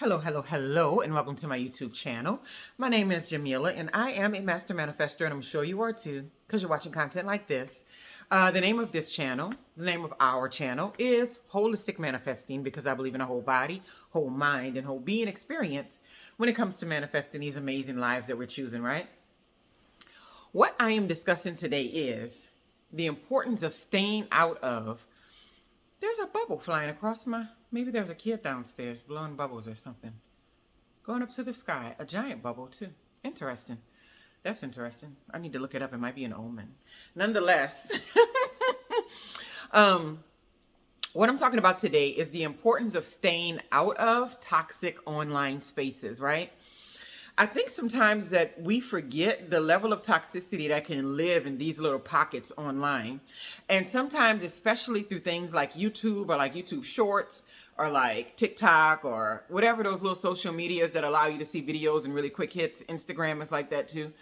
Hello, and welcome to my YouTube channel. My name is Jameelah, and I am a master manifestor, and I'm sure you are too, because you're watching content like this. The name of this channel, the name of our channel, is Holistic Manifesting, because I believe in a whole body, whole mind, and whole being experience when it comes to manifesting these amazing lives that we're choosing, right? What I am discussing today is the importance of staying out of. There's a bubble flying across maybe there's a kid downstairs blowing bubbles or something. Going up to the sky. A giant bubble, too. Interesting. That's interesting. I need to look it up. It might be an omen. Nonetheless, what I'm talking about today is the importance of staying out of toxic online spaces, right? I think sometimes that we forget the level of toxicity that can live in these little pockets online. And sometimes, especially through things like YouTube or like YouTube Shorts or like TikTok or whatever those little social medias that allow you to see videos and really quick hits. Instagram is like that too.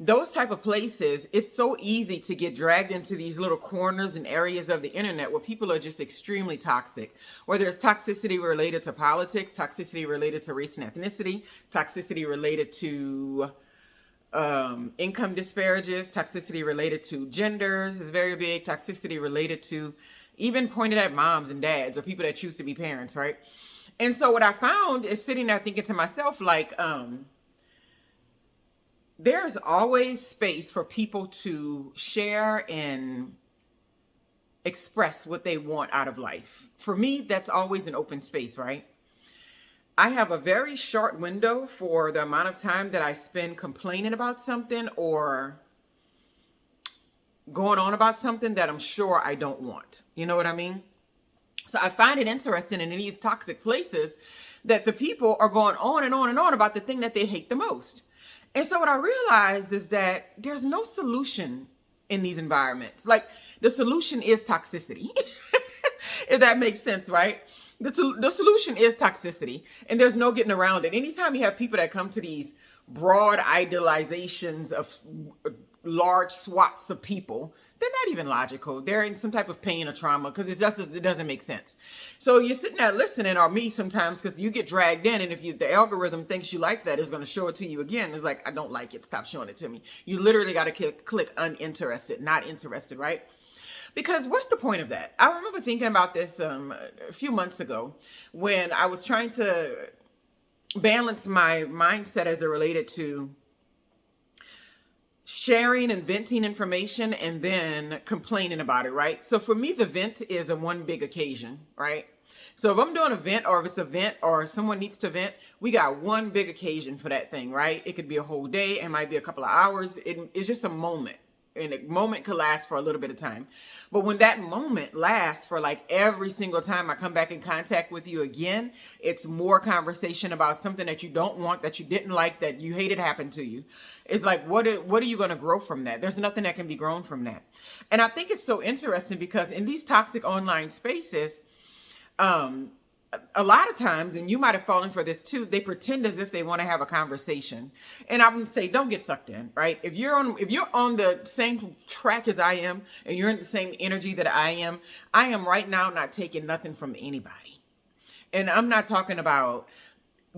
Those type of places, it's so easy to get dragged into these little corners and areas of the internet where people are just extremely toxic. Whether it's toxicity related to politics, toxicity related to race and ethnicity, toxicity related to income disparages, toxicity related to genders is very big, toxicity related to even pointed at moms and dads or people that choose to be parents, right? And so what I found is sitting there thinking to myself, like, there's always space for people to share and express what they want out of life. For me, that's always an open space, right? I have a very short window for the amount of time that I spend complaining about something or going on about something that I'm sure I don't want. You know what I mean? So I find it interesting in these toxic places that the people are going on and on and on about the thing that they hate the most. And so what I realized is that there's no solution in these environments. Like, the solution is toxicity. If that makes sense, right? The solution is toxicity, and there's no getting around it. Anytime you have people that come to these broad idealizations of large swaths of people, they're not even logical. They're in some type of pain or trauma because it doesn't make sense. So you're sitting there listening, or me sometimes, because you get dragged in, and if the algorithm thinks you like that, it's going to show it to you again. It's like, I don't like it. Stop showing it to me. You literally got to click uninterested, not interested, right? Because what's the point of that? I remember thinking about this a few months ago when I was trying to balance my mindset as it related to sharing and venting information and then complaining about it, right? So for me, the vent is a one big occasion, right? So if I'm doing a vent, or if it's a vent or someone needs to vent, we got one big occasion for that thing, right? It could be a whole day. It might be a couple of hours. It's just a moment. And a moment could last for a little bit of time. But when that moment lasts for like every single time I come back in contact with you again, it's more conversation about something that you don't want, that you didn't like, that you hated happened to you. It's like, what are you going to grow from that? There's nothing that can be grown from that. And I think it's so interesting because in these toxic online spaces, a lot of times, and you might have fallen for this too, they pretend as if they want to have a conversation. And I would say, don't get sucked in, right? If you're on the same track as I am, and you're in the same energy that I am right now not taking nothing from anybody. And I'm not talking about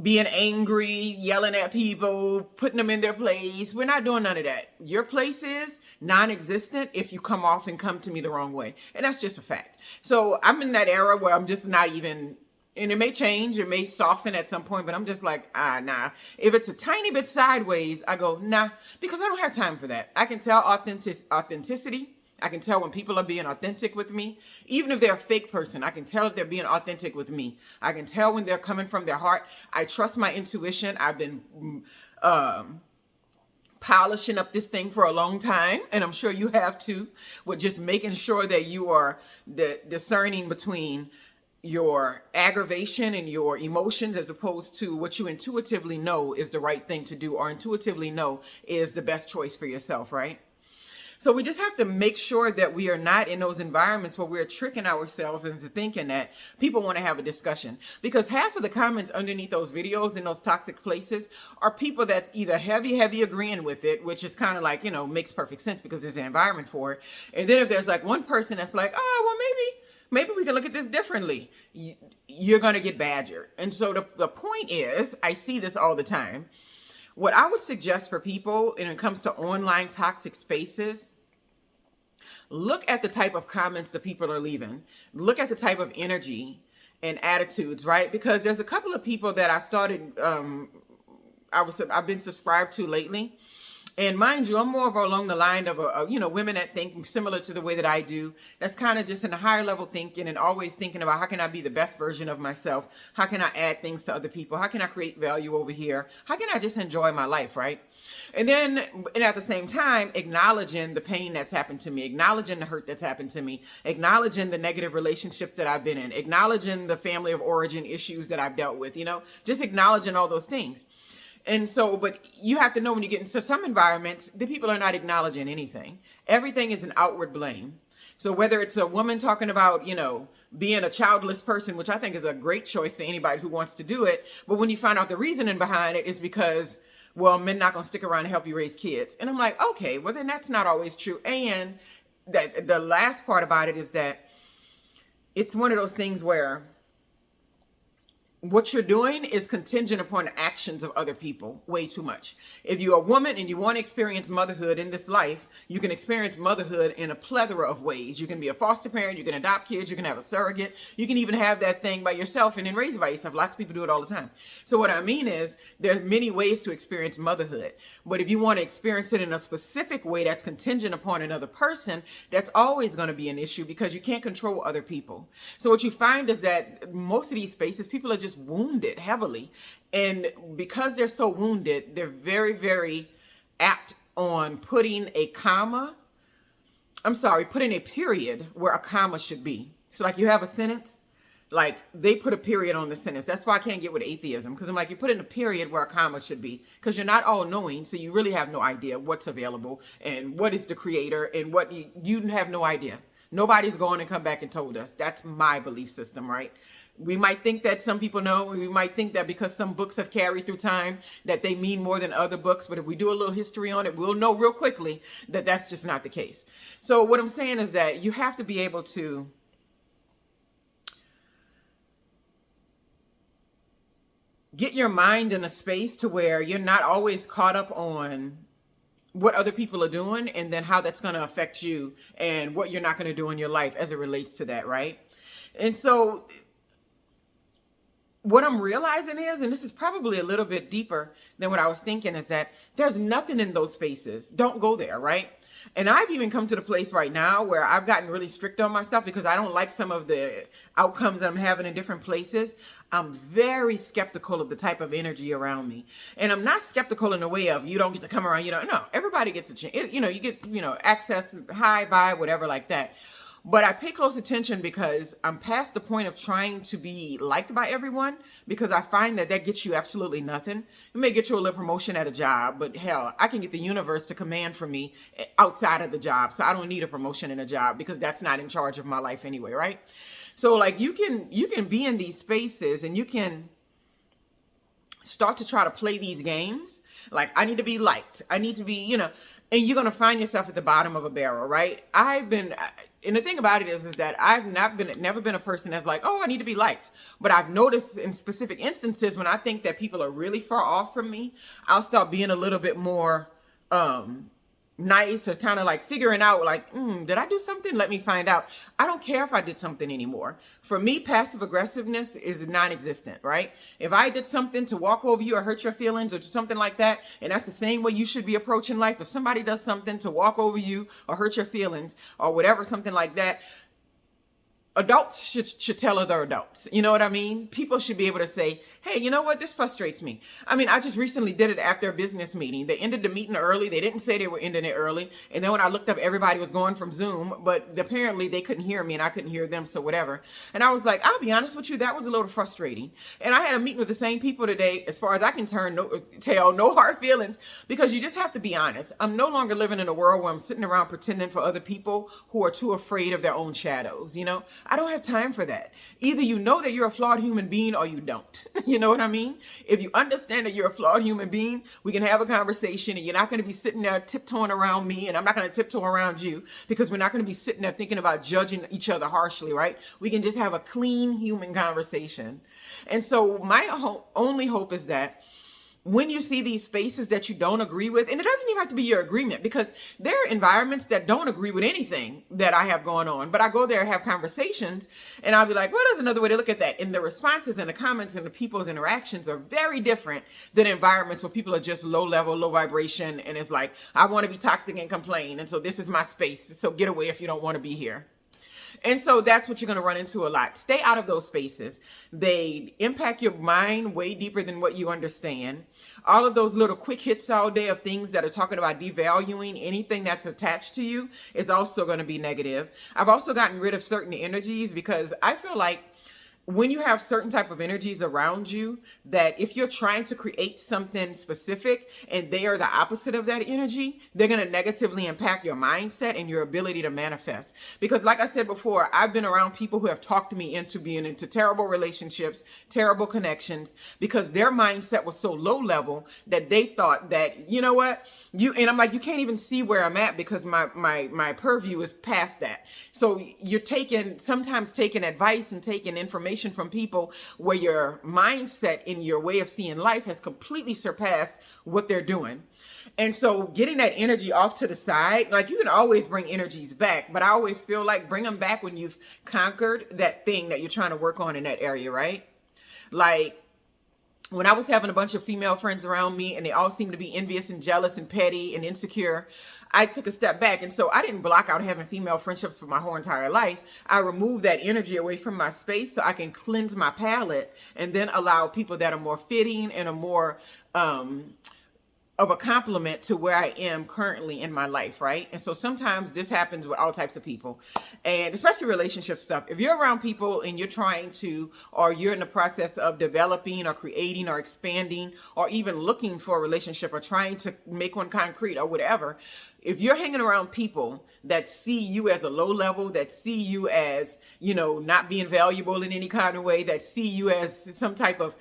being angry, yelling at people, putting them in their place. We're not doing none of that. Your place is non-existent if you come off and come to me the wrong way. And that's just a fact. So I'm in that era where I'm just not even. And it may change, it may soften at some point, but I'm just like, nah. If it's a tiny bit sideways, I go, nah, because I don't have time for that. I can tell authenticity. I can tell when people are being authentic with me. Even if they're a fake person, I can tell if they're being authentic with me. I can tell when they're coming from their heart. I trust my intuition. I've been polishing up this thing for a long time, and I'm sure you have too, with just making sure that you are discerning between your aggravation and your emotions as opposed to what you intuitively know is the right thing to do, or intuitively know is the best choice for yourself, right? So we just have to make sure that we are not in those environments where we're tricking ourselves into thinking that people want to have a discussion. Because half of the comments underneath those videos in those toxic places are people that's either heavy agreeing with it, which is kind of like, makes perfect sense because there's an environment for it. And then if there's like one person that's like, oh, well, maybe we can look at this differently. You're going to get badgered. And so the point is, I see this all the time. What I would suggest for people when it comes to online toxic spaces, look at the type of comments that people are leaving. Look at the type of energy and attitudes, right? Because there's a couple of people that I started, I've been subscribed to lately. And mind you, I'm more of along the line of women that think similar to the way that I do. That's kind of just in a higher level thinking and always thinking about how can I be the best version of myself? How can I add things to other people? How can I create value over here? How can I just enjoy my life, right? And at the same time, acknowledging the pain that's happened to me, acknowledging the hurt that's happened to me, acknowledging the negative relationships that I've been in, acknowledging the family of origin issues that I've dealt with, just acknowledging all those things. And so, but you have to know when you get into some environments, the people are not acknowledging anything. Everything is an outward blame. So whether it's a woman talking about, being a childless person, which I think is a great choice for anybody who wants to do it. But when you find out the reasoning behind it is because, well, men not going to stick around and help you raise kids. And I'm like, okay, well, then that's not always true. And that the last part about it is that it's one of those things where what you're doing is contingent upon the actions of other people way too much. If you're a woman and you want to experience motherhood in this life, you can experience motherhood in a plethora of ways. You can be a foster parent, you can adopt kids, you can have a surrogate, you can even have that thing by yourself and then raise it by yourself. Lots of people do it all the time. So what I mean is there are many ways to experience motherhood. But if you want to experience it in a specific way that's contingent upon another person, that's always going to be an issue because you can't control other people. So what you find is that most of these spaces, people are just wounded heavily, and because they're so wounded, they're very, very apt on putting a period where a comma should be. So like you have a sentence, like they put a period on the sentence. That's why I can't get with atheism, because I'm like, you put in a period where a comma should be, because you're not all knowing, so you really have no idea what's available and what is the creator and what you have no idea. Nobody's going to come back and told us. That's my belief system, right? We might think that some people know. We might think that because some books have carried through time that they mean more than other books. But if we do a little history on it, we'll know real quickly that that's just not the case. So what I'm saying is that you have to be able to get your mind in a space to where you're not always caught up on what other people are doing and then how that's going to affect you and what you're not going to do in your life as it relates to that, right? And so what I'm realizing is, and this is probably a little bit deeper than what I was thinking, is that there's nothing in those spaces. Don't go there, right? And I've even come to the place right now where I've gotten really strict on myself because I don't like some of the outcomes that I'm having in different places. I'm very skeptical of the type of energy around me. And I'm not skeptical in the way of you don't get to come around, no, everybody gets a chance. You get, access, hi, bye, whatever like that. But I pay close attention because I'm past the point of trying to be liked by everyone, because I find that gets you absolutely nothing. It may get you a little promotion at a job, but hell, I can get the universe to command for me outside of the job. So I don't need a promotion in a job because that's not in charge of my life anyway, right? So like you can be in these spaces and you can start to try to play these games. Like, I need to be liked. I need to be, and you're going to find yourself at the bottom of a barrel, right? And the thing about it is that I've never been a person that's like, oh, I need to be liked. But I've noticed in specific instances when I think that people are really far off from me, I'll start being a little bit more, nice, or kind of like figuring out like, did I do something? Let me find out. I don't care if I did something anymore. For me, passive aggressiveness is non-existent, right? If I did something to walk over you or hurt your feelings or something like that, and that's the same way you should be approaching life. If somebody does something to walk over you or hurt your feelings or whatever, something like that, adults should tell other adults. You know what I mean? People should be able to say, hey, you know what? This frustrates me. I mean, I just recently did it after a business meeting. They ended the meeting early. They didn't say they were ending it early. And then when I looked up, everybody was going from Zoom, but apparently they couldn't hear me and I couldn't hear them. So whatever. And I was like, I'll be honest with you, that was a little frustrating. And I had a meeting with the same people today. As far as I can tell, no hard feelings, because you just have to be honest. I'm no longer living in a world where I'm sitting around pretending for other people who are too afraid of their own shadows. I don't have time for that. Either you know that you're a flawed human being or you don't. You know what I mean? If you understand that you're a flawed human being, we can have a conversation, and you're not going to be sitting there tiptoeing around me, and I'm not going to tiptoe around you, because we're not going to be sitting there thinking about judging each other harshly, right? We can just have a clean human conversation. And so my only hope is that when you see these spaces that you don't agree with, and it doesn't even have to be your agreement, because there are environments that don't agree with anything that I have going on, but I go there and have conversations, and I'll be like, well, there's another way to look at that. And the responses and the comments and the people's interactions are very different than environments where people are just low level, low vibration, and it's like, I want to be toxic and complain, and so this is my space, so get away if you don't want to be here. And so that's what you're going to run into a lot. Stay out of those spaces. They impact your mind way deeper than what you understand. All of those little quick hits all day of things that are talking about devaluing anything that's attached to you is also going to be negative. I've also gotten rid of certain energies, because I feel like when you have certain type of energies around you, that if you're trying to create something specific and they are the opposite of that energy, they're going to negatively impact your mindset and your ability to manifest. Because like I said before, I've been around people who have talked me into being into terrible relationships, terrible connections, because their mindset was so low level that they thought that, you know what, and I'm like, you can't even see where I'm at, because my purview is past that. So you're sometimes taking advice and taking information from people where your mindset and your way of seeing life has completely surpassed what they're doing. And so getting that energy off to the side, like, you can always bring energies back, but I always feel like bring them back when you've conquered that thing that you're trying to work on in that area, right? Like, when I was having a bunch of female friends around me and they all seemed to be envious and jealous and petty and insecure, I took a step back. And so I didn't block out having female friendships for my whole entire life. I removed that energy away from my space so I can cleanse my palette and then allow people that are more fitting and are more of a compliment to where I am currently in my life, right? And so sometimes this happens with all types of people, and especially relationship stuff. If you're around people and you're trying to, or you're in the process of developing or creating or expanding or even looking for a relationship or trying to make one concrete or whatever, if you're hanging around people that see you as a low level, that see you as, not being valuable in any kind of way, that see you as some type of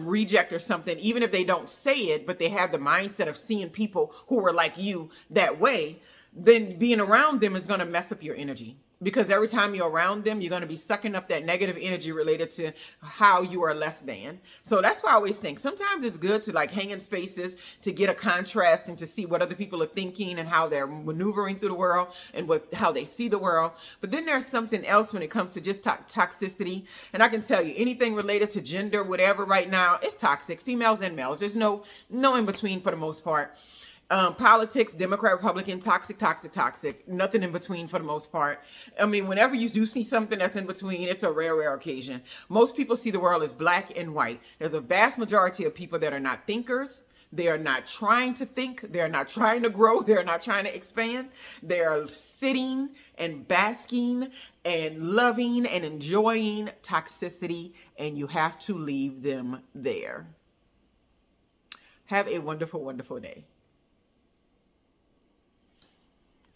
reject or something, even if they don't say it, but they have the mindset of seeing people who are like you that way, then being around them is going to mess up your energy. Because every time you're around them, you're going to be sucking up that negative energy related to how you are less than. So that's why I always think sometimes it's good to like hang in spaces to get a contrast and to see what other people are thinking and how they're maneuvering through the world and how they see the world. But then there's something else when it comes to just toxicity. And I can tell you anything related to gender, whatever right now, it's toxic, females and males. There's no in between for the most part. Politics, Democrat, Republican, toxic, nothing in between for the most part. I mean, whenever you do see something that's in between, it's a rare occasion. Most people see the world as black and white. There's a vast majority of people that are not thinkers. They are not trying to think. They're not trying to grow. They're not trying to expand. They are sitting and basking and loving and enjoying toxicity, and you have to leave them there. Have a wonderful, wonderful day.